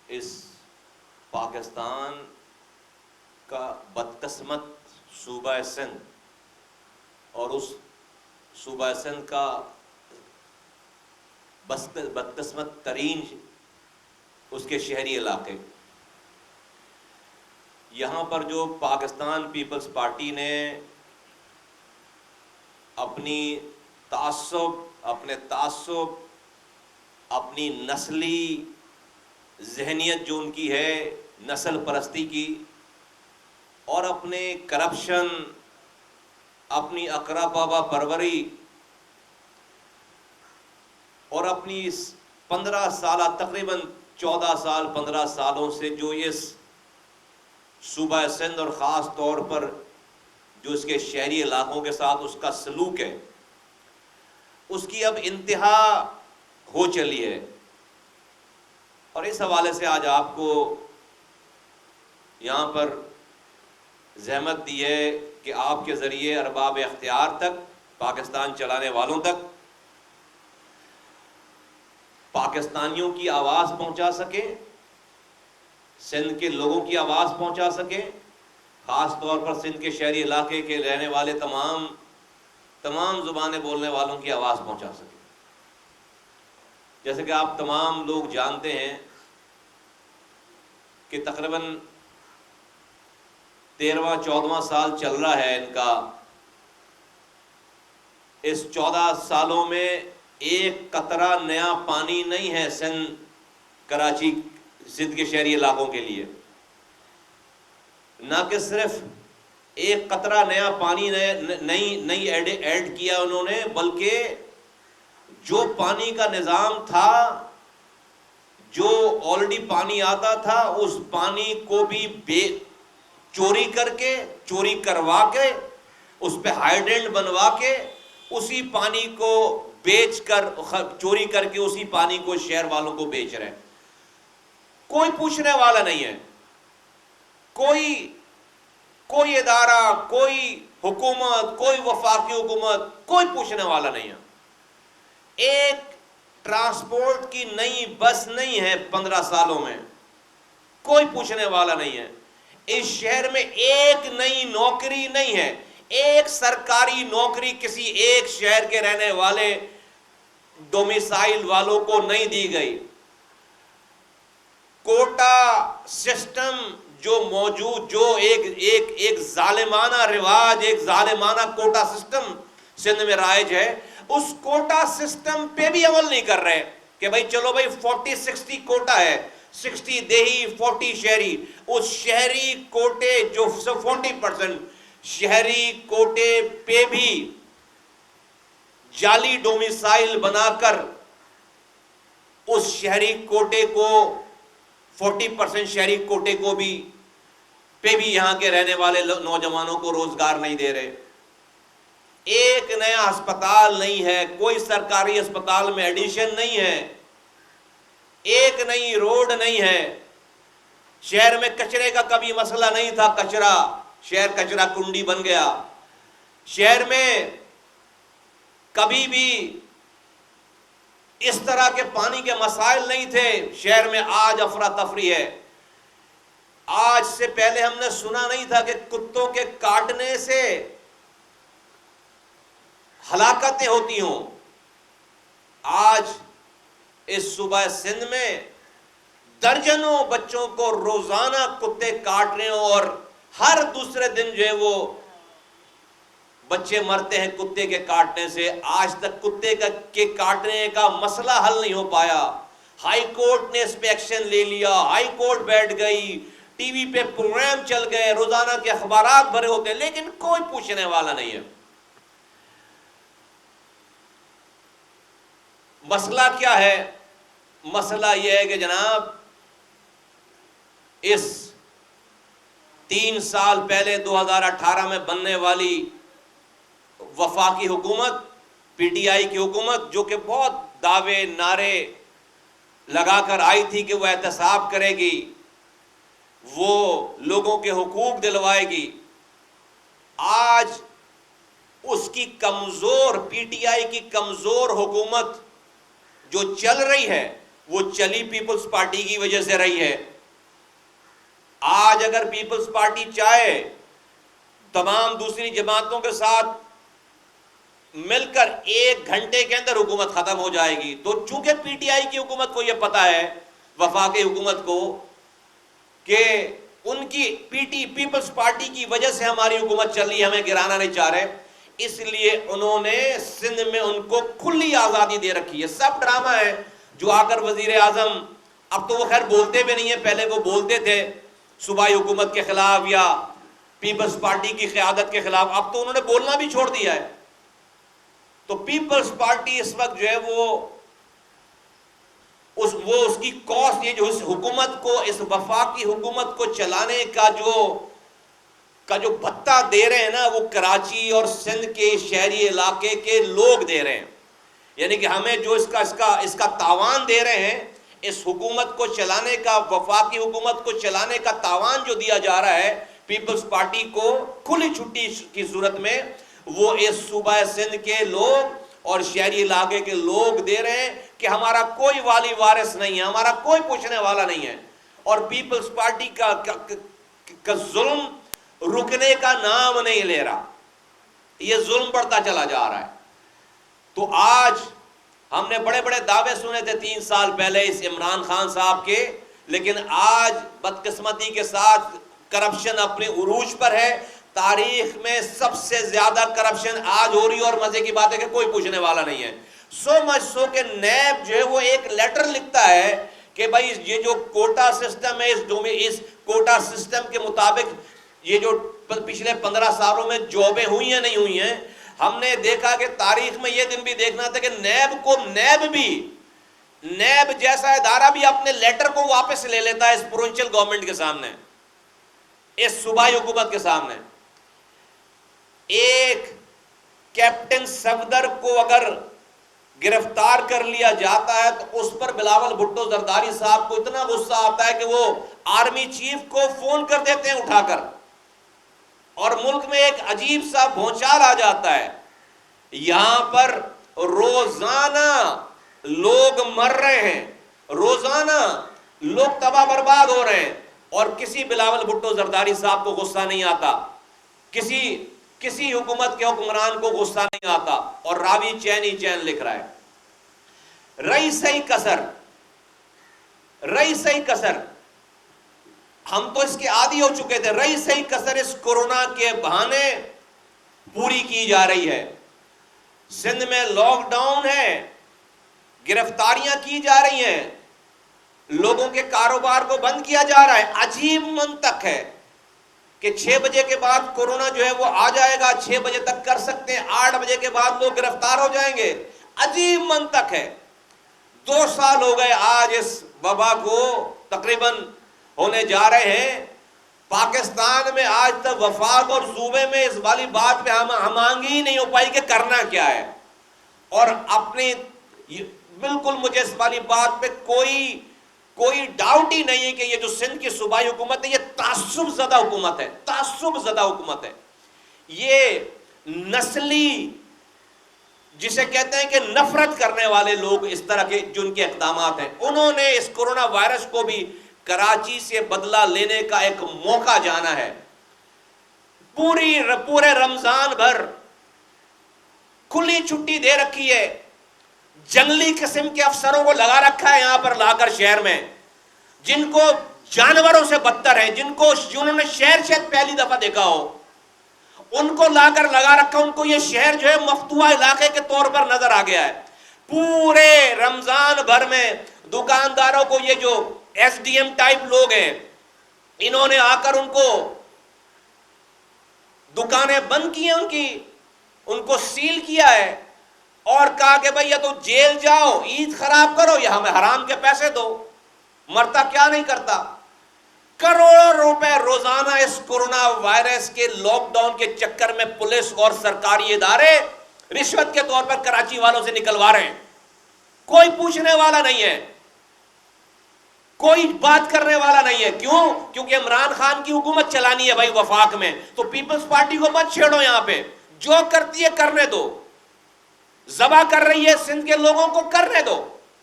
اس پاکستان کا بدقسمت صوبہ سندھ اور اس صوبہ سندھ کا بدقسمت ترین اس کے شہری علاقے، یہاں پر جو پاکستان پیپلز پارٹی نے اپنے تعصب اپنی نسلی ذہنیت جو ان کی ہے نسل پرستی کی، اور اپنے کرپشن، اپنی اقرا بابا پروری اور اپنی 15 سالہ تقریباً 14 سال 15 سالوں سے جو اس صوبہ سندھ اور خاص طور پر جو اس کے شہری علاقوں کے ساتھ اس کا سلوک ہے، اس کی اب انتہا ہو چلی ہے۔ اور اس حوالے سے آج آپ کو یہاں پر زحمت دی ہے کہ آپ کے ذریعے ارباب اختیار تک، پاکستان چلانے والوں تک پاکستانیوں کی آواز پہنچا سکیں، سندھ کے لوگوں کی آواز پہنچا سکیں، خاص طور پر سندھ کے شہری علاقے کے رہنے والے تمام زبانیں بولنے والوں کی آواز پہنچا سکیں۔ جیسے کہ آپ تمام لوگ جانتے ہیں کہ تقریباً 13واں-14واں سال چل رہا ہے ان کا۔ اس 14 سالوں میں ایک قطرہ نیا پانی نہیں ہے کراچی سندھ کے شہری علاقوں کے لیے۔ نہ کہ صرف ایک قطرہ نیا پانی نہیں ایڈ کیا انہوں نے، بلکہ جو پانی کا نظام تھا، جو آلریڈی پانی آتا تھا، اس پانی کو بھی چوری کروا کے اس پہ ہائیڈرینٹ بنوا کے اسی پانی کو بیچ کر، چوری کر کے اسی پانی کو شہر والوں کو بیچ رہے ہیں۔ کوئی پوچھنے والا نہیں ہے، کوئی ادارہ، کوئی حکومت، کوئی وفاقی حکومت، کوئی پوچھنے والا نہیں ہے۔ ایک ٹرانسپورٹ کی نئی بس نہیں ہے 15 سالوں میں، کوئی پوچھنے والا نہیں ہے۔ اس شہر میں ایک نئی نوکری نہیں ہے، ایک سرکاری نوکری کسی ایک شہر کے رہنے والے ڈومیسائل والوں کو نہیں دی گئی۔ کوٹا سسٹم جو موجود، جو ایک ظالمانہ رواج، ایک ظالمانہ کوٹا سسٹم سندھ میں رائج ہے، اس کوٹا سسٹم پہ بھی عمل نہیں کر رہے کہ بھائی چلو بھائی 40-60 کوٹا ہے، 60 دیہی 40 شہری۔ اس شہری کوٹے جو 40% شہری کوٹے پہ بھی جعلی ڈومیسائل بنا کر اس شہری کوٹے کو 40% شہری کوٹے کو بھی یہاں کے رہنے والے نوجوانوں کو روزگار نہیں دے رہے۔ ایک نیا ہسپتال نہیں ہے، کوئی سرکاری ہسپتال میں ایڈیشن نہیں ہے، ایک نئی روڈ نہیں ہے۔ شہر میں کچرے کا کبھی مسئلہ نہیں تھا، شہر کچرا کنڈی بن گیا۔ شہر میں کبھی بھی اس طرح کے پانی کے مسائل نہیں تھے، شہر میں آج افراتفری ہے۔ آج سے پہلے ہم نے سنا نہیں تھا کہ کتوں کے کاٹنے سے ہلاکتیں ہوتی ہوں۔ آج اس صوبہ سندھ میں درجنوں بچوں کو روزانہ کتے کاٹ رہے ہیں، اور ہر دوسرے دن جو ہے وہ بچے مرتے ہیں کتے کے کاٹنے سے۔ آج تک کتے کے کاٹنے کا مسئلہ حل نہیں ہو پایا۔ ہائی کورٹ نے اس پہ ایکشن لے لیا، ہائی کورٹ بیٹھ گئی، ٹی وی پہ پروگرام چل گئے، روزانہ کے اخبارات بھرے ہوتے ہیں، لیکن کوئی پوچھنے والا نہیں ہے۔ مسئلہ کیا ہے؟ مسئلہ یہ ہے کہ جناب اس 3 سال پہلے 2018 میں بننے والی وفاقی حکومت، پی ٹی آئی کی حکومت، جو کہ بہت دعوے نعرے لگا کر آئی تھی کہ وہ احتساب کرے گی، وہ لوگوں کے حقوق دلوائے گی، آج اس کی کمزور، پی ٹی آئی کی کمزور حکومت جو چل رہی ہے، وہ چلی پیپلز پارٹی کی وجہ سے رہی ہے۔ آج اگر پیپلز پارٹی چاہے تمام دوسری جماعتوں کے ساتھ مل کر 1 گھنٹے کے اندر حکومت ختم ہو جائے گی، تو چونکہ پی ٹی آئی کی حکومت کو یہ پتا ہے، وفاقی حکومت کو، کہ ان کی پیپلز پارٹی کی وجہ سے ہماری حکومت چل رہی ہے، ہمیں گرانا نہیں چاہ رہے، اس لیے انہوں نے سندھ میں ان کو کھلی آزادی دے رکھی ہے۔ سب ڈرامہ ہے جو آ کر وزیر اعظم، اب تو وہ خیر بولتے بھی نہیں ہیں، پہلے وہ بولتے تھے صوبائی حکومت کے خلاف یا پیپلز پارٹی کی قیادت کے خلاف، اب تو انہوں نے بولنا بھی چھوڑ دیا ہے۔ تو پیپلز پارٹی اس وقت جو ہے وہ اس کی کاسٹ، یہ جو اس حکومت کو، اس وفاقی حکومت کو چلانے کا جو بھتہ دے رہے ہیں نا، وہ کراچی اور سندھ کے شہری علاقے کے لوگ دے رہے ہیں۔ یعنی کہ ہمیں جو اس کا تاوان دے رہے ہیں، اس حکومت کو چلانے کا، وفاقی حکومت کو چلانے کا تاوان جو دیا جا رہا ہے پیپلز پارٹی کو کھلی چھٹی کی صورت میں، وہ اس صوبہ سندھ کے لوگ اور شہری علاقے کے لوگ دے رہے ہیں کہ ہمارا کوئی والی وارث نہیں ہے، ہمارا کوئی پوچھنے والا نہیں ہے، اور پیپلز پارٹی کا ظلم رکنے کا نام نہیں لے رہا، یہ ظلم بڑھتا چلا جا رہا ہے۔ تو آج ہم نے بڑے بڑے دعوے سنے تھے 3 سال پہلے اس عمران خان صاحب کے، لیکن آج بدقسمتی کے ساتھ کرپشن اپنے عروج پر ہے۔ تاریخ میں سب سے زیادہ کرپشن آج ہو رہی ہے، اور مزے کی بات ہے کہ کوئی پوچھنے والا نہیں ہے۔ سو مچ سو کہ نیب جو ہے وہ ایک لیٹر لکھتا ہے کہ بھائی یہ جو کوٹا سسٹم ہے، اس کوٹا سسٹم کے مطابق یہ جو پچھلے 15 سالوں میں جابیں ہوئی ہیں نہیں ہوئی ہیں، ہم نے دیکھا کہ تاریخ میں یہ دن بھی دیکھنا تھا کہ نیب جیسا ادارہ بھی اپنے لیٹر کو واپس لے لیتا ہے اس پروونشل گورنمنٹ کے سامنے، اس صوبائی حکومت کے سامنے۔ ایک کیپٹن صفدر کو اگر گرفتار کر لیا جاتا ہے تو اس پر بلاول بھٹو زرداری صاحب کو اتنا غصہ آتا ہے کہ وہ آرمی چیف کو فون کر دیتے ہیں اٹھا کر، اور ملک میں ایک عجیب سا بھونچال آ جاتا ہے۔ یہاں پر روزانہ لوگ مر رہے ہیں، روزانہ لوگ تباہ برباد ہو رہے ہیں، اور کسی بلاول بھٹو زرداری صاحب کو غصہ نہیں آتا، کسی حکومت کے حکمران کو غصہ نہیں آتا، اور راوی چین ہی چین لکھ رہا ہے۔ رئی سئی کسر ہم تو اس کے عادی ہو چکے تھے، رئی سئی کسر اس کورونا کے بہانے پوری کی جا رہی ہے۔ سندھ میں لاک ڈاؤن ہے، گرفتاریاں کی جا رہی ہیں، لوگوں کے کاروبار کو بند کیا جا رہا ہے۔ عجیب منطق ہے کہ 6 بجے کے بعد کورونا جو ہے وہ آ جائے گا، 6 بجے تک کر سکتے ہیں، 8 بجے کے بعد لوگ گرفتار ہو جائیں گے۔ عجیب منطق ہے۔ 2 سال ہو گئے آج اس وبا کو تقریباً ہونے جا رہے ہیں۔ پاکستان میں آج تک وفاق اور صوبے میں اس والی بات پہ ہم آہنگی ہی نہیں ہو پائی کہ کرنا کیا ہے، اور اپنی بالکل مجھے اس والی بات پہ کوئی ڈاؤٹ ہی نہیں ہے کہ یہ جو سندھ کی صوبائی حکومت ہے یہ تعصب زدہ حکومت ہے، تعصب زدہ حکومت ہے۔ یہ نسلی، جسے کہتے ہیں کہ نفرت کرنے والے لوگ، اس طرح کے جن کے اقدامات ہیں، انہوں نے اس کورونا وائرس کو بھی کراچی سے بدلہ لینے کا ایک موقع جانا ہے۔ پورے رمضان بھر کھلی چھٹی دے رکھی ہے، جنگلی قسم کے افسروں کو لگا رکھا ہے یہاں پر لا کر شہر میں، جن کو جانوروں سے بدتر ہیں، جنہوں نے شہر پہلی دفعہ دیکھا ہو، ان کو لا کر لگا رکھا، ان کو یہ شہر جو ہے مفتوحہ علاقے کے طور پر نظر آ گیا ہے۔ پورے رمضان بھر میں دکانداروں کو، یہ جو ایس ڈی ایم ٹائپ لوگ ہیں، انہوں نے آ کر ان کو دکانیں بند کی ہیں، ان کو سیل کیا ہے، اور کہا کہ بھئی یا تو جیل جاؤ، عید خراب کرو، یا ہمیں حرام کے پیسے دو۔ مرتا کیا نہیں کرتا۔ کروڑوں روپے روزانہ اس کورونا وائرس کے لاک ڈاؤن کے چکر میں پولیس اور سرکاری ادارے رشوت کے طور پر کراچی والوں سے نکلوا رہے ہیں۔ کوئی پوچھنے والا نہیں ہے، کوئی بات کرنے والا نہیں ہے۔ کیوں؟ کیونکہ عمران خان کی حکومت چلانی ہے بھائی وفاق میں، تو پیپلز پارٹی کو مت چھیڑو، یہاں پہ جو کرتی ہے کرنے دو، ذبح کر رہی ہے سندھ کے لوگوں کو کرنے دو۔